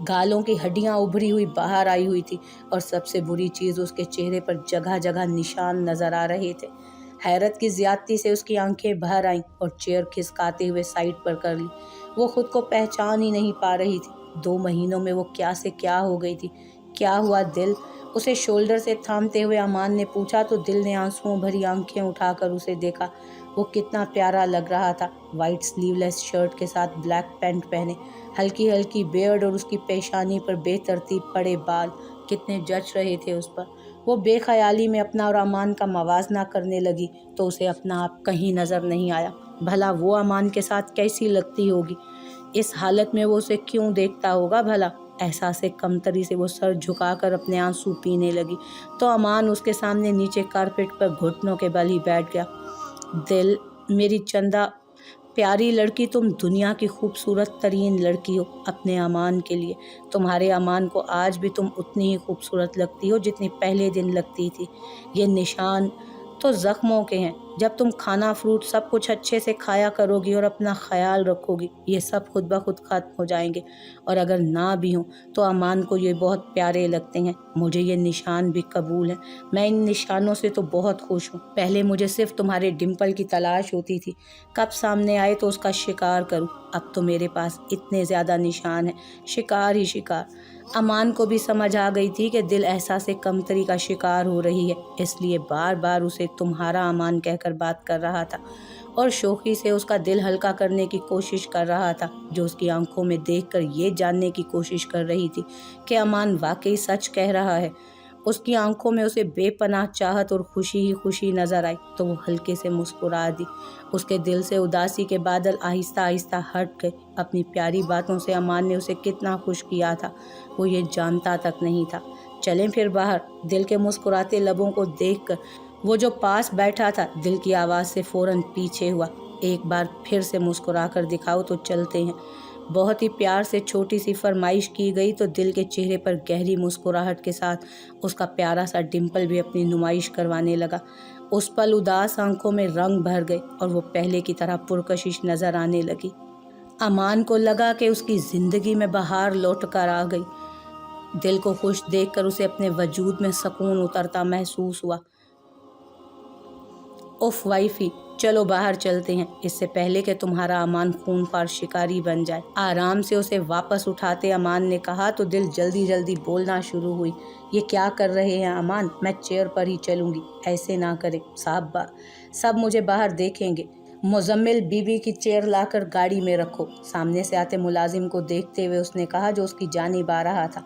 گالوں کی ہڈیاں ابھری ہوئی باہر آئی ہوئی تھی اور سب سے بری چیز اس کے چہرے پر جگہ جگہ نشان نظر آ رہے تھے۔ حیرت کی زیادتی سے اس کی آنکھیں بھر آئیں اور چیئر کھسکاتے ہوئے سائڈ پر کر لی۔ وہ خود کو پہچان ہی نہیں پا رہی تھی۔ 2 مہینوں میں وہ کیا سے کیا ہو گئی تھی۔ کیا ہوا دل؟ اسے شولڈر سے تھامتے ہوئے امان نے پوچھا تو دل نے آنسوؤں بھری آنکھیں اٹھا کر اسے دیکھا۔ وہ کتنا پیارا لگ رہا تھا، وائٹ سلیو لیس شرٹ کے ساتھ بلیک پینٹ پہنے، ہلکی ہلکی بیئرڈ اور اس کی پیشانی پر بے ترتیب پڑے بال کتنے جچ رہے تھے اس پر۔ وہ بے خیالی میں اپنا اور امان کا موازنہ کرنے لگی تو اسے اپنا آپ کہیں نظر نہیں آیا۔ بھلا وہ امان کے ساتھ کیسی لگتی ہوگی؟ اس حالت میں وہ اسے کیوں دیکھتا ہوگا بھلا؟ احساس کمتری سے وہ سر جھکا کر اپنے آنسو پینے لگی تو امان اس کے سامنے نیچے کارپیٹ پر گھٹنوں کے بل ہی بیٹھ گیا۔ دل، میری چندہ پیاری لڑکی، تم دنیا کی خوبصورت ترین لڑکی ہو اپنے امان کے لیے۔ تمہارے امان کو آج بھی تم اتنی ہی خوبصورت لگتی ہو جتنی پہلے دن لگتی تھی۔ یہ نشان تو زخموں کے ہیں۔ جب تم کھانا فروٹ سب کچھ اچھے سے کھایا کرو گی اور اپنا خیال رکھو گی، یہ سب خود بخود ختم ہو جائیں گے، اور اگر نہ بھی ہوں تو امان کو یہ بہت پیارے لگتے ہیں۔ مجھے یہ نشان بھی قبول ہیں، میں ان نشانوں سے تو بہت خوش ہوں۔ پہلے مجھے صرف تمہارے ڈمپل کی تلاش ہوتی تھی، کب سامنے آئے تو اس کا شکار کروں۔ اب تو میرے پاس اتنے زیادہ نشان ہیں، شکار ہی شکار۔ امان کو بھی سمجھ آ گئی تھی کہ دل احساس کمتری کا شکار ہو رہی ہے، اس لیے بار بار اسے تمہارا امان کہہ کر بات کر رہا تھا اور شوخی سے اس کا دل ہلکا کرنے کی کوشش کر رہا تھا، جو اس کی آنکھوں میں دیکھ کر یہ جاننے کی کوشش کر رہی تھی کہ امان واقعی سچ کہہ رہا ہے۔ اس کی آنکھوں میں اسے بے پناہ چاہت اور خوشی ہی خوشی نظر آئی تو وہ ہلکے سے مسکرا دی۔ اس کے دل سے اداسی کے بادل آہستہ آہستہ ہٹ گئے۔ اپنی پیاری باتوں سے امان نے اسے کتنا خوش کیا تھا وہ یہ جانتا تک نہیں تھا۔ چلیں پھر باہر؟ دل کے مسکراتے لبوں کو دیکھ کر وہ جو پاس بیٹھا تھا دل کی آواز سے فوراً پیچھے ہوا۔ ایک بار پھر سے مسکرا کر دکھاؤ تو چلتے ہیں۔ بہت ہی پیار سے چھوٹی سی فرمائش کی گئی تو دل کے چہرے پر گہری مسکراہٹ کے ساتھ اس کا پیارا سا ڈمپل بھی اپنی نمائش کروانے لگا۔ اس پل اداس آنکھوں میں رنگ بھر گئے اور وہ پہلے کی طرح پرکشش نظر آنے لگی۔ امان کو لگا کہ اس کی زندگی میں بہار لوٹ کر آ گئی۔ دل کو خوش دیکھ کر اسے اپنے وجود میں سکون اترتا محسوس ہوا۔ اف وائفی، چلو باہر چلتے ہیں، اس سے پہلے کہ تمہارا امان خون خوار شکاری بن جائے۔ آرام سے اسے واپس اٹھاتے امان نے کہا تو دل جلدی جلدی بولنا شروع ہوئی۔ یہ کیا کر رہے ہیں امان؟ میں چیئر پر ہی چلوں گی، ایسے نہ کریں، سب مجھے باہر دیکھیں گے۔ مزمل بی بی کی چیئر لا کر گاڑی میں رکھو، سامنے سے آتے ملازم کو دیکھتے ہوئے اس نے کہا جو اس کی جانب آ رہا تھا۔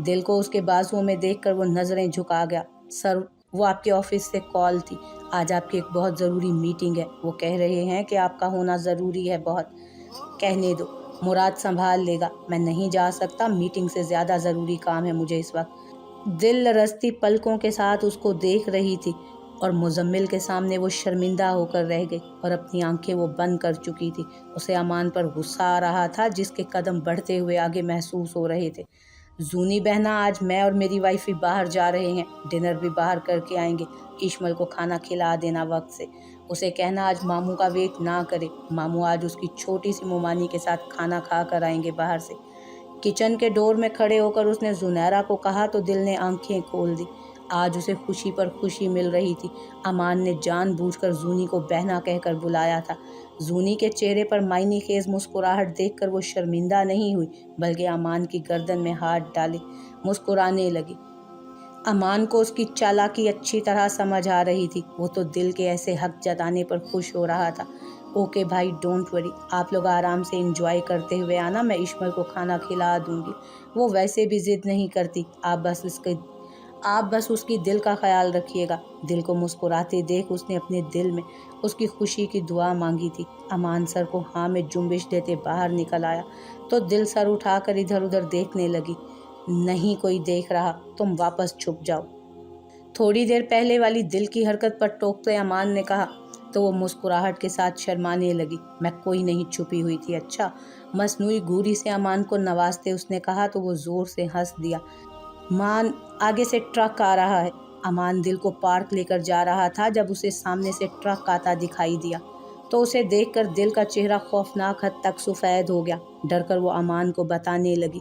دل کو اس کے بازوؤں میں دیکھ کر وہ نظریں جھکا گیا۔ سر، وہ آپ کے آفس سے کال تھی، آج آپ کی ایک بہت ضروری میٹنگ ہے، وہ کہہ رہے ہیں کہ آپ کا ہونا ضروری ہے بہت۔ کہنے دو، مراد سنبھال لے گا، میں نہیں جا سکتا، میٹنگ سے زیادہ ضروری کام ہے مجھے اس وقت۔ دل لرزتی پلکوں کے ساتھ اس کو دیکھ رہی تھی اور مزمل کے سامنے وہ شرمندہ ہو کر رہ گئی اور اپنی آنکھیں وہ بند کر چکی تھی۔ اسے امان پر غصہ آ رہا تھا جس کے قدم بڑھتے ہوئے آگے محسوس ہو رہے تھے۔ زونی بہنا، آج میں اور میری وائفی باہر جا رہے ہیں، ڈنر بھی باہر کر کے آئیں گے، ایشمل کو کھانا کھلا دینا وقت سے، اسے کہنا آج ماموں کا ویٹ نہ کرے، ماموں آج اس کی چھوٹی سی مومانی کے ساتھ کھانا کھا کر آئیں گے باہر سے۔ کچن کے ڈور میں کھڑے ہو کر اس نے زنیرہ کو کہا تو دل نے آنکھیں کھول دی۔ آج اسے خوشی پر خوشی مل رہی تھی۔ امان نے جان بوجھ کر زونی کو بہنا کہہ کر بلایا تھا۔ زونی کے چہرے پر معنی خیز مسکراہٹ دیکھ کر وہ شرمندہ نہیں ہوئی بلکہ امان کی گردن میں ہاتھ ڈالے مسکرانے لگی۔ امان کو اس کی چالاکی اچھی طرح سمجھ آ رہی تھی، وہ تو دل کے ایسے حق جتانے پر خوش ہو رہا تھا۔ اوکے بھائی، ڈونٹ وری، آپ لوگ آرام سے انجوائے کرتے ہوئے آنا، میں ایشمل کو کھانا کھلا دوں گی، وہ ویسے بھی ضد نہیں کرتی، آپ بس اس کی دل کا خیال رکھیے گا۔ دل کو مسکراتے دیکھ اس نے اپنے دل میں اس کی خوشی کی دعا مانگی تھی۔ امان سر کو ہاں میں جنبش دیتے باہر نکل آیا تو دل سر اٹھا کر ادھر ادھر دیکھنے لگی۔ نہیں کوئی دیکھ رہا، تم واپس چھپ جاؤ، تھوڑی دیر پہلے والی دل کی حرکت پر ٹوکتے امان نے کہا تو وہ مسکراہٹ کے ساتھ شرمانے لگی۔ میں کوئی نہیں چھپی ہوئی تھی، اچھا؟ مصنوعی گوری سے امان کو نوازتے اس نے کہا تو وہ زور سے ہنس دیا۔ مان، آگے سے ٹرک آ رہا ہے۔ امان دل کو پارک لے کر جا رہا تھا جب اسے سامنے سے ٹرک آتا دکھائی دیا تو اسے دیکھ کر دل کا چہرہ خوفناک حد تک سفید ہو گیا۔ ڈر کر وہ امان کو بتانے لگی،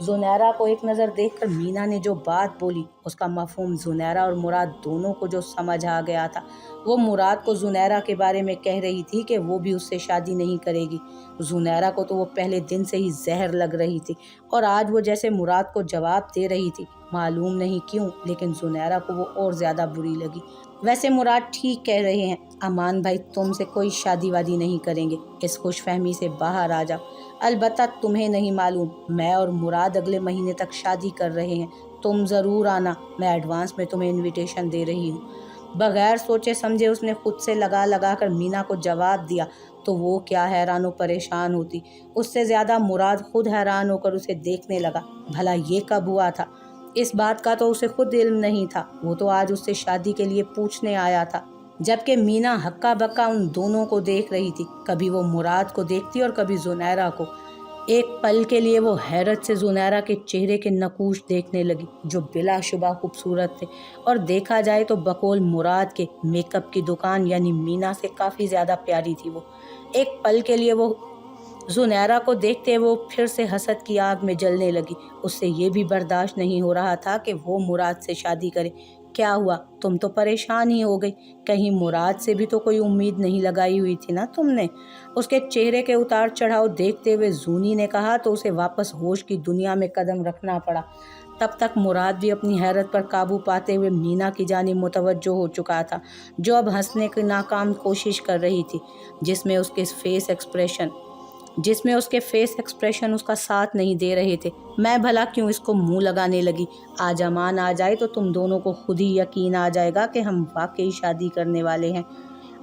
زنیرہ کو ایک نظر دیکھ کر مینا نے جو بات بولی اس کا مفہوم زنیرہ اور مراد دونوں کو جو سمجھ آ گیا تھا۔ وہ مراد کو زنیرہ کے بارے میں کہہ رہی تھی کہ وہ بھی اس سے شادی نہیں کرے گی۔ زنیرہ کو تو وہ پہلے دن سے ہی زہر لگ رہی تھی اور آج وہ جیسے مراد کو جواب دے رہی تھی، معلوم نہیں کیوں لیکن زنیرہ کو وہ اور زیادہ بری لگی۔ ویسے مراد ٹھیک کہہ رہے ہیں، امان بھائی تم سے کوئی شادی وادی نہیں کریں گے، اس خوش فہمی سے باہر آ جاؤ۔ البتہ تمہیں نہیں معلوم، میں اور مراد اگلے مہینے تک شادی کر رہے ہیں، تم ضرور آنا، میں ایڈوانس میں تمہیں انویٹیشن دے رہی ہوں۔ بغیر سوچے سمجھے اس نے خود سے لگا کر مینا کو جواب دیا تو وہ کیا حیران و پریشان ہوتی، اس سے زیادہ مراد خود حیران ہو کر اسے دیکھنے لگا۔ بھلا یہ کب ہوا تھا؟ اس بات کا تو اسے خود علم نہیں تھا، وہ تو آج اس سے شادی کے لیے پوچھنے آیا تھا۔ جبکہ مینا ہکا بکا ان دونوں کو دیکھ رہی تھی، کبھی وہ مراد کو دیکھتی اور کبھی زنیرہ کو۔ ایک پل کے لیے وہ حیرت سے زنیرہ کے چہرے کے نقوش دیکھنے لگی جو بلا شبہ خوبصورت تھے اور دیکھا جائے تو بقول مراد کے میک اپ کی دکان یعنی مینا سے کافی زیادہ پیاری تھی وہ۔ ایک پل کے لیے وہ زنیرہ کو دیکھتے وہ پھر سے حسد کی آگ میں جلنے لگی۔ اس سے یہ بھی برداشت نہیں ہو رہا تھا کہ وہ مراد سے شادی کرے۔ کیا ہوا؟ تم تو پریشان ہی ہو گئی، کہیں مراد سے بھی تو کوئی امید نہیں لگائی ہوئی تھی نا تم نے؟ اس کے چہرے کے اتار چڑھاؤ دیکھتے ہوئے زونی نے کہا تو اسے واپس ہوش کی دنیا میں قدم رکھنا پڑا۔ تب تک مراد بھی اپنی حیرت پر قابو پاتے ہوئے مینا کی جانب متوجہ ہو چکا تھا، جو اب ہنسنے کی ناکام کوشش کر رہی تھی، جس میں اس کے فیس ایکسپریشن اس کا ساتھ نہیں دے رہے تھے۔ میں بھلا کیوں اس کو منہ لگانے لگی؟ آج امان آ جائے تو تم دونوں کو خود ہی یقین آ جائے گا کہ ہم واقعی شادی کرنے والے ہیں۔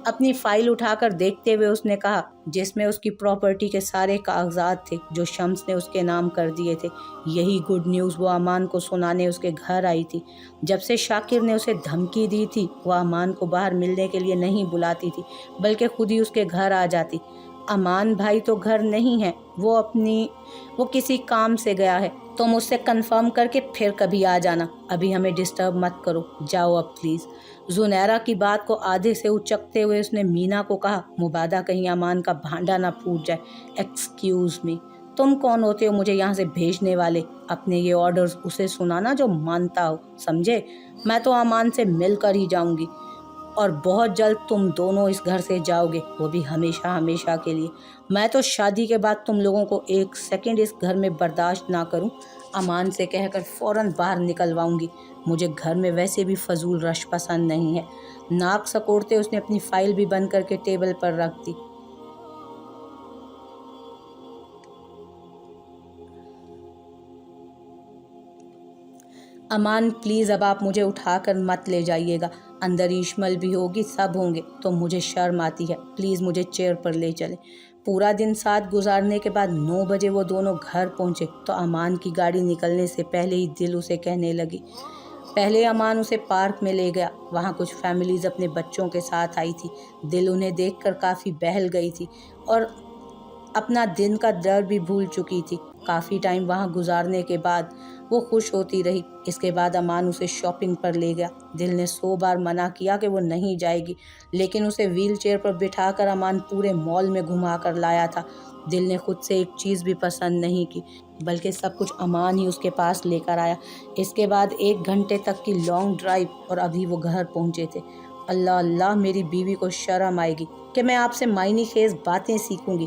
اپنی فائل اٹھا کر دیکھتے ہوئے اس نے کہا، جس میں اس کی پراپرٹی کے سارے کاغذات تھے جو شمس نے اس کے نام کر دیے تھے۔ یہی گڈ نیوز وہ امان کو سنانے اس کے گھر آئی تھی۔ جب سے شاکر نے اسے دھمکی دی تھی وہ امان کو باہر ملنے کے لیے نہیں بلاتی تھی بلکہ خود ہی اس کے گھر آ جاتی۔ امان بھائی تو گھر نہیں ہے، وہ کسی کام سے گیا ہے، تم اس سے کنفرم کر کے پھر کبھی آ جانا، ابھی ہمیں ڈسٹرب مت کرو، جاؤ اب پلیز۔ زنیرہ کی بات کو آدھے سے اچکتے ہوئے اس نے مینا کو کہا، مبادا کہیں امان کا بھانڈا نہ پھوٹ جائے۔ ایکسکیوز می، تم کون ہوتے ہو مجھے یہاں سے بھیجنے والے؟ اپنے یہ آرڈرز اسے سنانا جو مانتا ہو، سمجھے؟ میں تو امان سے مل کر ہی جاؤں گی اور بہت جلد تم دونوں اس گھر سے جاؤ گے، وہ بھی ہمیشہ ہمیشہ کے لیے۔ میں تو شادی کے بعد تم لوگوں کو ایک سیکنڈ اس گھر میں برداشت نہ کروں، امان سے کہہ کر فوراً باہر نکلواؤں گی۔ مجھے گھر میں ویسے بھی فضول رش پسند نہیں ہے۔ ناک سکوڑتے اس نے اپنی فائل بھی بند کر کے ٹیبل پر رکھ دی۔ امان پلیز اب آپ مجھے اٹھا کر مت لے جائیے گا، اندر ایشمل بھی ہوگی، سب ہوں گے تو مجھے شرم آتی ہے، پلیز مجھے چیئر پر لے چلیں۔ پورا دن ساتھ گزارنے کے بعد 9 بجے وہ دونوں گھر پہنچے تو امان کی گاڑی نکلنے سے پہلے ہی دل اسے کہنے لگی۔ پہلے امان اسے پارک میں لے گیا، وہاں کچھ فیملیز اپنے بچوں کے ساتھ آئی تھی۔ دل انہیں دیکھ کر کافی بہل گئی تھی اور اپنا دن کا ڈر بھی بھول چکی تھی۔ کافی ٹائم وہاں گزارنے کے بعد وہ خوش ہوتی رہی۔ اس کے بعد امان اسے شاپنگ پر لے گیا۔ دل نے 100 بار منع کیا کہ وہ نہیں جائے گی، لیکن اسے ویل چیئر پر بٹھا کر امان پورے مال میں گھما کر لایا تھا۔ دل نے خود سے ایک چیز بھی پسند نہیں کی، بلکہ سب کچھ امان ہی اس کے پاس لے کر آیا۔ اس کے بعد 1 گھنٹے تک کی لانگ ڈرائیو اور ابھی وہ گھر پہنچے تھے۔ اللہ اللہ، میری بیوی کو شرم آئے گی کہ میں آپ سے معنی خیز باتیں سیکھوں گی،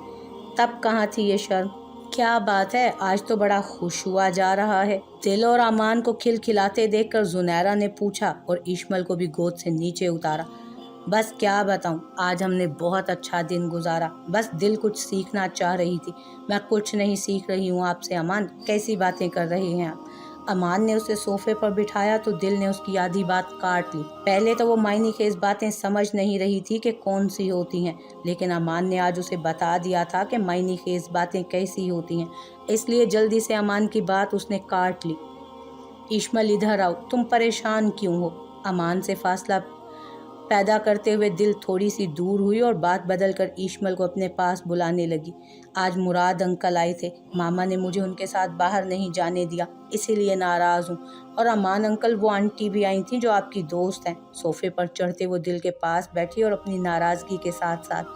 تب کہاں تھی یہ شرم؟ کیا بات ہے، آج تو بڑا خوش ہوا جا رہا ہے؟ دل اور امان کو کھلکھلاتے دیکھ کر زنیرہ نے پوچھا اور ایشمل کو بھی گود سے نیچے اتارا۔ بس کیا بتاؤں، آج ہم نے بہت اچھا دن گزارا، بس دل کچھ سیکھنا چاہ رہی تھی۔ میں کچھ نہیں سیکھ رہی ہوں آپ سے امان، کیسی باتیں کر رہے ہیں آپ؟ امان نے اسے صوفے پر بٹھایا تو دل نے اس کی آدھی بات کاٹ لی۔ پہلے تو وہ معنی خیز باتیں سمجھ نہیں رہی تھی کہ کون سی ہوتی ہیں، لیکن امان نے آج اسے بتا دیا تھا کہ معنی خیز باتیں کیسی ہوتی ہیں، اس لیے جلدی سے امان کی بات اس نے کاٹ لی۔ ایشمل ادھر آؤ، تم پریشان کیوں ہو؟ امان سے فاصلہ پیدا کرتے ہوئے دل تھوڑی سی دور ہوئی اور بات بدل کر ایشمل کو اپنے پاس بلانے لگی۔ آج مراد انکل آئے تھے، ماما نے مجھے ان کے ساتھ باہر نہیں جانے دیا، اسی لیے ناراض ہوں، اور امان انکل وہ آنٹی بھی آئی تھیں جو آپ کی دوست ہیں۔ صوفے پر چڑھتے وہ دل کے پاس بیٹھی اور اپنی ناراضگی کے ساتھ ساتھ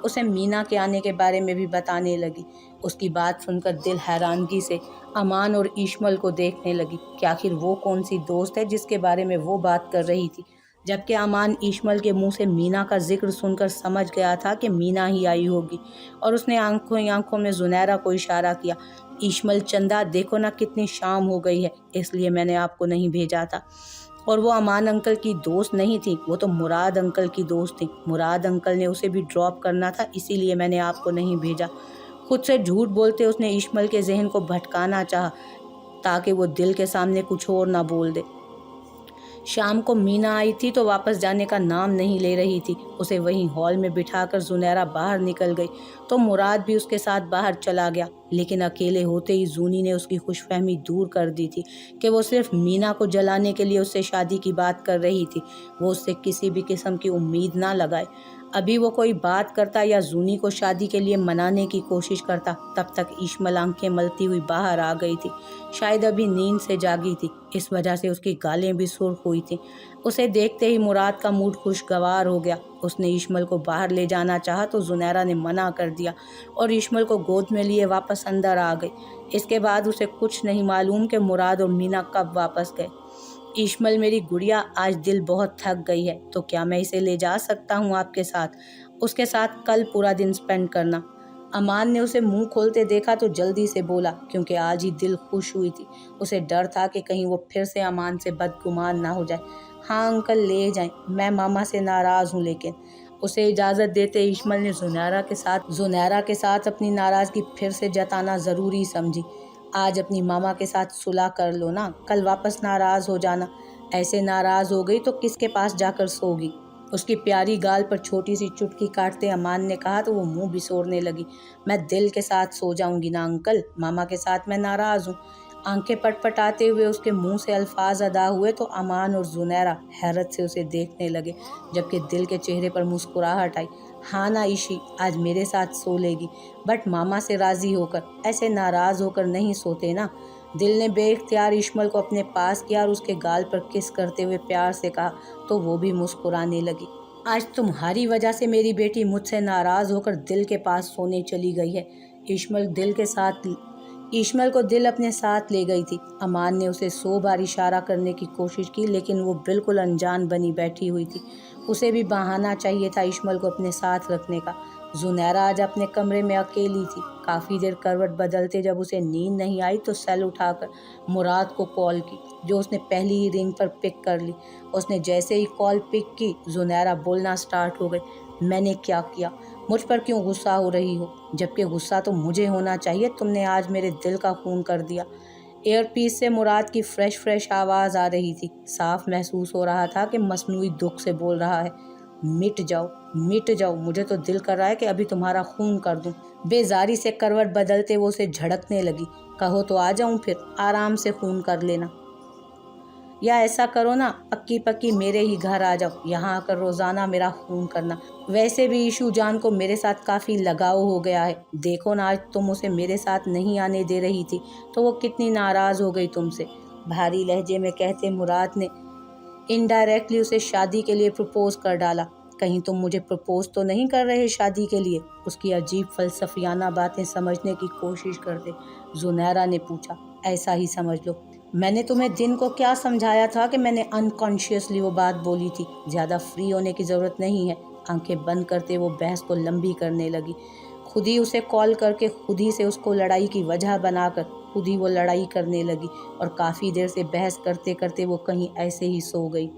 اسے مینا کے آنے کے بارے میں بھی بتانے لگی۔ اس کی بات سن کر دل حیرانگی سے امان اور ایشمل کو دیکھنے لگی کہ آخر وہ کون سی دوست ہے جس کے بارے میں وہ بات کر رہی تھی، جبکہ امان ایشمل کے منہ سے مینا کا ذکر سن کر سمجھ گیا تھا کہ مینا ہی آئی ہوگی، اور اس نے آنکھوں ہی آنکھوں میں زنیرہ کو اشارہ کیا۔ ایشمل چندا، دیکھو نا کتنی شام ہو گئی ہے، اس لیے میں نے آپ کو نہیں بھیجا تھا۔ اور وہ امان انکل کی دوست نہیں تھی، وہ تو مراد انکل کی دوست تھی۔ مراد انکل نے اسے بھی ڈراپ کرنا تھا، اسی لیے میں نے آپ کو نہیں بھیجا۔ خود سے جھوٹ بولتے اس نے ایشمل کے ذہن کو بھٹکانا چاہا تاکہ وہ دل کے سامنے کچھ اور نہ بول دے۔ شام کو مینا آئی تھی تو واپس جانے کا نام نہیں لے رہی تھی۔ اسے وہیں ہال میں بٹھا کر زنیرہ باہر نکل گئی تو مراد بھی اس کے ساتھ باہر چلا گیا، لیکن اکیلے ہوتے ہی زونی نے اس کی خوش فہمی دور کر دی تھی کہ وہ صرف مینا کو جلانے کے لیے اس سے شادی کی بات کر رہی تھی۔ وہ اس سے کسی بھی قسم کی امید نہ لگائے۔ ابھی وہ کوئی بات کرتا یا زونی کو شادی کے لیے منانے کی کوشش کرتا، تب تک ایشمل آنکھیں ملتی ہوئی باہر آ گئی تھی۔ شاید ابھی نیند سے جاگی تھی، اس وجہ سے اس کی گالیں بھی سرخ ہوئی تھیں۔ اسے دیکھتے ہی مراد کا موڈ خوشگوار ہو گیا۔ اس نے ایشمل کو باہر لے جانا چاہا تو زنیرہ نے منع کر دیا اور ایشمل کو گود میں لیے واپس اندر آ گئی۔ اس کے بعد اسے کچھ نہیں معلوم کہ مراد اور مینا کب واپس گئے۔ ایشمل، میری گڑیا، آج دل بہت تھک گئی ہے، تو کیا میں اسے لے جا سکتا ہوں آپ کے ساتھ؟ اس کے ساتھ کل پورا دن سپینڈ کرنا۔ امان نے اسے منہ کھولتے دیکھا تو جلدی سے بولا، کیونکہ آج ہی دل خوش ہوئی تھی۔ اسے ڈر تھا کہ کہیں وہ پھر سے امان سے بدگمان نہ ہو جائے۔ ہاں انکل، لے جائیں، میں ماما سے ناراض ہوں، لیکن اسے اجازت دیتے ایشمل نے زنیرہ کے ساتھ اپنی ناراضگی پھر سے جتانا ضروری سمجھی۔ آج اپنی ماما کے ساتھ صلح کر لو نا، کل واپس ناراض ہو جانا۔ ایسے ناراض ہو گئی تو کس کے پاس جا کر سوگی؟ اس کی پیاری گال پر چھوٹی سی چٹکی کاٹتے امان نے کہا تو وہ منہ بسورنے لگی۔ میں دل کے ساتھ سو جاؤں گی نا انکل، ماما کے ساتھ میں ناراض ہوں۔ آنکھیں پٹ پٹاتے ہوئے اس کے منہ سے الفاظ ادا ہوئے تو امان اور زنیرہ حیرت سے اسے دیکھنے لگے، جبکہ دل کے چہرے پر مسکراہٹ آئی۔ ہاں نا ایشی، آج میرے ساتھ سو لے گی، بٹ ماما سے راضی ہو کر، ایسے ناراض ہو کر نہیں سوتے نا۔ دل نے بے اختیار ایشمل کو اپنے پاس کیا اور اس کے گال پر کس کرتے ہوئے پیار سے کہا تو وہ بھی مسکرانے لگی۔ آج تمہاری وجہ سے میری بیٹی مجھ سے ناراض ہو کر دل کے پاس سونے چلی گئی ہے۔ ایشمل کو دل اپنے ساتھ لے گئی تھی۔ امان نے اسے 100 بار اشارہ کرنے کی کوشش کی، لیکن وہ بالکل انجان بنی بیٹھی ہوئی تھی۔ اسے بھی بہانہ چاہیے تھا ایشمل کو اپنے ساتھ رکھنے کا۔ زنیرہ آج اپنے کمرے میں اکیلی تھی۔ کافی دیر کروٹ بدلتے جب اسے نیند نہیں آئی تو سیل اٹھا کر مراد کو کال کی، جو اس نے پہلی ہی رنگ پر پک کر لی۔ اس نے جیسے ہی کال پک کی، زنیرہ بولنا سٹارٹ ہو گئی۔ میں نے کیا کیا؟ مجھ پر کیوں غصہ ہو رہی ہو؟ جبکہ غصہ تو مجھے ہونا چاہیے، تم نے آج میرے دل کا خون کر دیا۔ ایئر پیس سے مراد کی فریش آواز آ رہی تھی۔ صاف محسوس ہو رہا تھا کہ مصنوعی دکھ سے بول رہا ہے۔ مٹ جاؤ، مجھے تو دل کر رہا ہے کہ ابھی تمہارا خون کر دوں۔ بیزاری سے کروٹ بدلتے وہ اسے جھڑکنے لگی۔ کہو تو آ جاؤں، پھر آرام سے خون کر لینا، یا ایسا کرو نا، پکی میرے ہی گھر آ جاؤ، یہاں آ کر روزانہ میرا خون کرنا۔ ویسے بھی ایشو جان کو میرے ساتھ کافی لگاؤ ہو گیا ہے، دیکھو نا، آج تم اسے میرے ساتھ نہیں آنے دے رہی تھی تو وہ کتنی ناراض ہو گئی تم سے، بھاری لہجے میں کہتے مراد نے انڈائریکٹلی اسے شادی کے لیے پرپوز کر ڈالا۔ کہیں تم مجھے پرپوز تو نہیں کر رہے شادی کے لیے؟ اس کی عجیب فلسفیانہ باتیں سمجھنے کی کوشش کرتے زنیرہ نے پوچھا۔ ایسا ہی سمجھ لو، میں نے تمہیں دن کو کیا سمجھایا تھا کہ میں نے انکانشیسلی وہ بات بولی تھی۔ زیادہ فری ہونے کی ضرورت نہیں ہے۔ آنکھیں بند کرتے وہ بحث کو لمبی کرنے لگی۔ خود ہی اسے کال کر کے خود ہی سے اس کو لڑائی کی وجہ بنا کر خود ہی وہ لڑائی کرنے لگی، اور کافی دیر سے بحث کرتے کرتے وہ کہیں ایسے ہی سو گئی۔